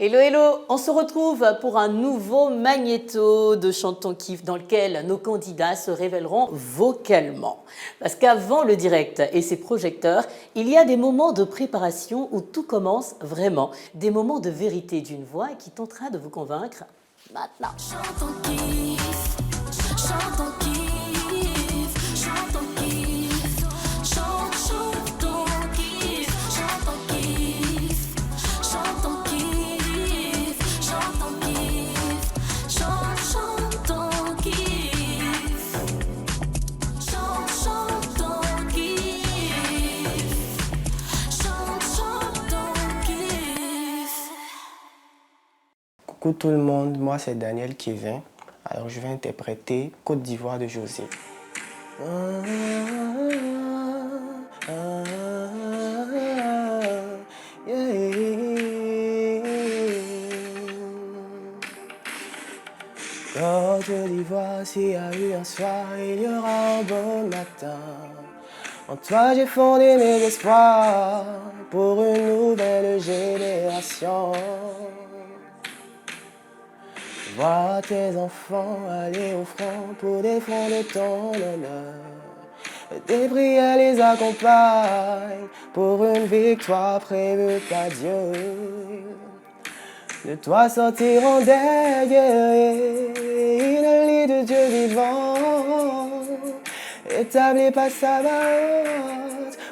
Hello, hello, on se retrouve pour un nouveau magnéto de Chante ton kiff dans lequel nos candidats se révéleront vocalement. Parce qu'avant le direct et ses projecteurs, il y a des moments de préparation où tout commence vraiment. Des moments de vérité d'une voix qui tentera de vous convaincre maintenant. Chante ton kiff, chante ton kiff, chante ton kiff, chante ton kiff, chante ton kiff, chante ton kiff, chante ton kiff, chante ton kiff, chante ton kiff, chante ton kiff. Coucou tout le monde, moi c'est Daniel Kevin. Alors je vais interpréter Côte d'Ivoire de José. Côte d'Ivoire, s'il y a eu un soir, il y aura un bon matin. En toi j'ai fondé mes espoirs pour une nouvelle génération. Vois tes enfants aller au front pour défendre ton honneur. Tes prières les accompagnent pour une victoire prévue par Dieu. De toi sortiront des guerriers, une lie de Dieu vivant, établi par sa voix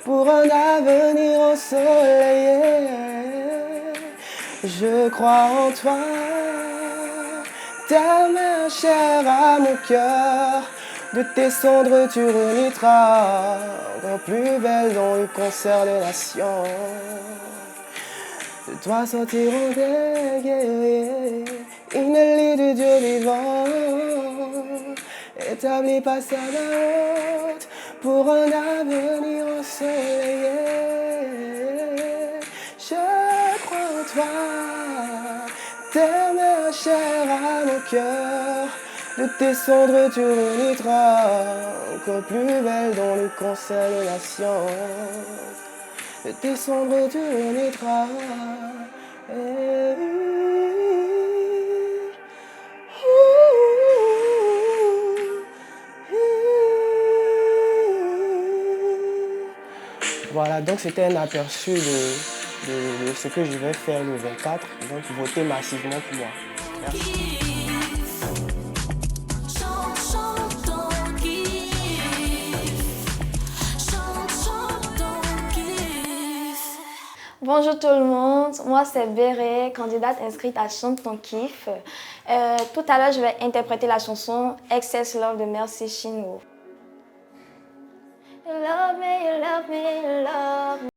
pour un avenir ensoleillé. Je crois en toi. Ta main chère à mon cœur, de tes cendres tu renaîtras, encore plus belle dans le concert des nations. De toi sortiront des guerriers, une lie de Dieu vivant, établi par sa note pour un avenir ensoleillé. Je crois en toi. Tes mains chères à mon cœur, de tes cendres tu renaîtras, encore plus belle dans le concert des nations. De tes cendres tu renaîtras. Voilà, donc c'était un aperçu de ce que je vais faire le 24. Donc votez massivement pour moi. Merci. Bonjour tout le monde, moi c'est Béré, candidate inscrite à Chante ton kiff. Tout à l'heure je vais interpréter la chanson Excess Love de Merci Chinwo. You love me, you love me, you love me.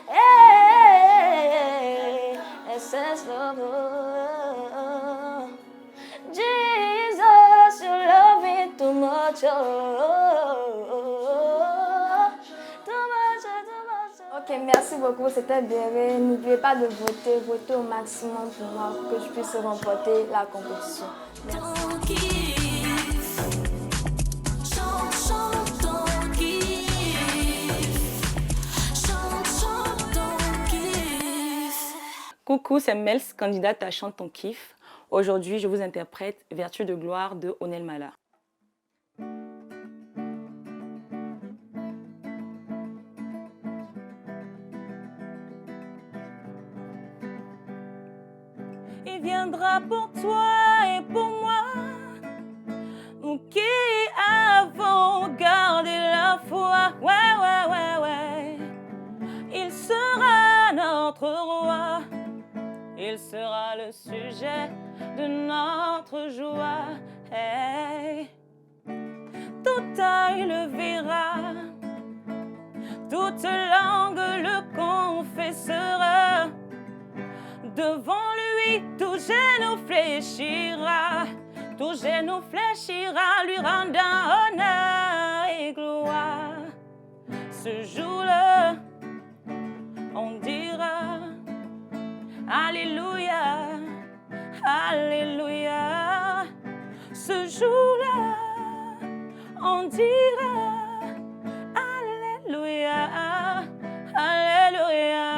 Hey, excess love. Jesus, you love me too much. Too much, too much. Ok, merci beaucoup, c'était bien. N'oubliez pas de voter, votez au maximum pour moi pour que je puisse remporter la compétition. Merci. Ton kiff. Chante, chante ton kiff. Chante, chante ton kiff. Coucou, c'est Mels, candidate à Chante ton kiff. Aujourd'hui, je vous interprète Vertu de gloire de Onel Mala. Il viendra pour toi et pour moi, nous qui avons gardé la foi. Ouais. Il sera notre roi, il sera le sujet de notre joie. Hey. Tout œil le verra, toute langue le confessera. Devant lui, tout genou fléchira, lui rendant honneur et gloire. Ce jour-là, on dira Alléluia, Alléluia. Ce jour-là, on dira Alléluia, Alléluia.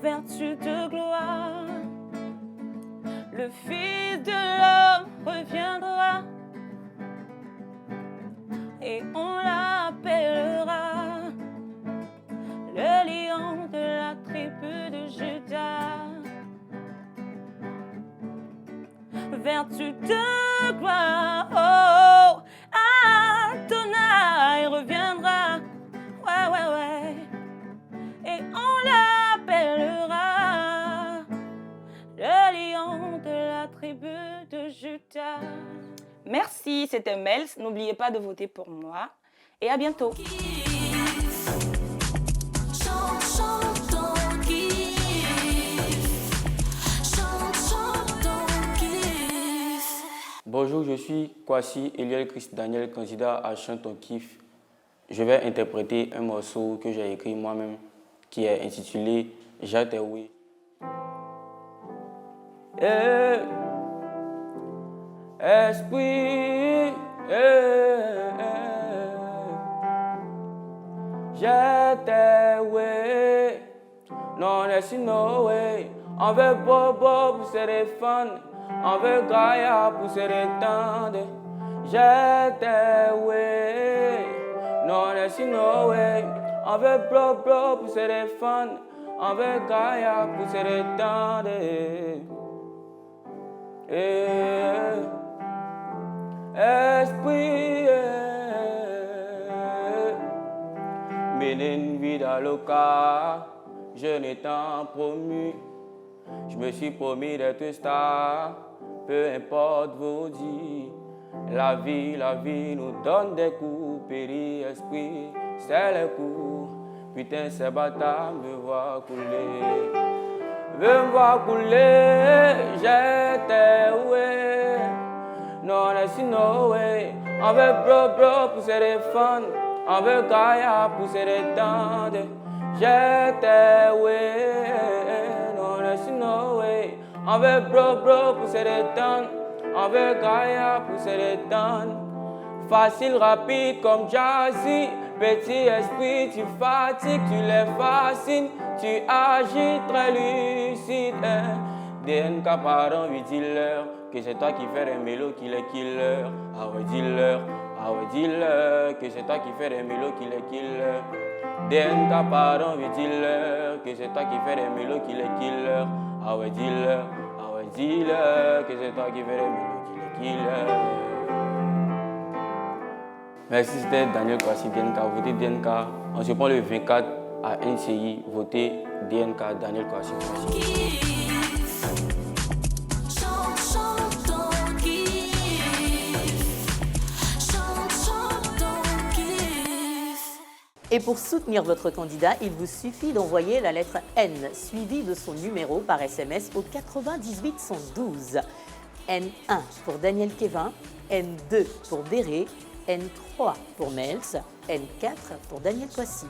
Vertu de gloire, le Fils de l'homme reviendra et on l'appellera le lion de la tribu de Juda. Vertu de gloire, oh, Adonai reviendra, ouais, et on l'appellera le lion de la tribu de Juda. Merci, c'était Mels. N'oubliez pas de voter pour moi et à bientôt. Chante, chante ton kiff. Chante, chante ton kiff. Bonjour, je suis Kwasi Eliel Chris Daniel, candidat à Chante ton kiff. Je vais interpréter un morceau que j'ai écrit moi-même qui est intitulé J'atterris. Esprit, j'atterris. Non, there's no way. On veut Bobo pour se défendre. On veut Gaïa pour se détendre. J'atterris. Non, there's no way. On veut Bobo pour se défendre. On veut Gaïa pour se détendre. Esprit, Ménine vida loca, je n'ai tant promu. Je me suis promis d'être star, peu importe vos dits. La vie nous donne des coups, péri esprit, c'est les coups. Putain, ces bâtards me voient couler. Veux me voir couler, j'étais ouais. Non, there's no way. On veut bro pour se défendre. On veut Gaïa pour se détendre. J'étais ouais. Non, there's no way. On veut bro pour se détendre. On veut Gaïa pour se détendre. Facile, rapide comme Jazzy. Petit esprit, tu fatigues, tu les fascines. Tu agis très lucide. DNK pardon, oui, dis-leur que c'est toi qui fais des mélos qui les killer. Ah ouais, dis-leur que c'est toi qui fais des mélos qui les killer. DNK pardon, oui, dis-leur que c'est toi qui fais des mélos qui les killer. Ah ouais, dis-leur que c'est toi qui fais des mélos qui les killer. Merci, c'était Daniel Kwasi, DNK. Votez DNK. On se prend le 24 à NCI. Votez DNK, Daniel Kwasi. Chante, chante ton kiff. Chante, chante ton kiff. Et pour soutenir votre candidat, il vous suffit d'envoyer la lettre N suivie de son numéro par SMS au 98 112. N1 pour Daniel Kevin, N2 pour Béré, N3 pour Mels, N4 pour Daniel Poissy.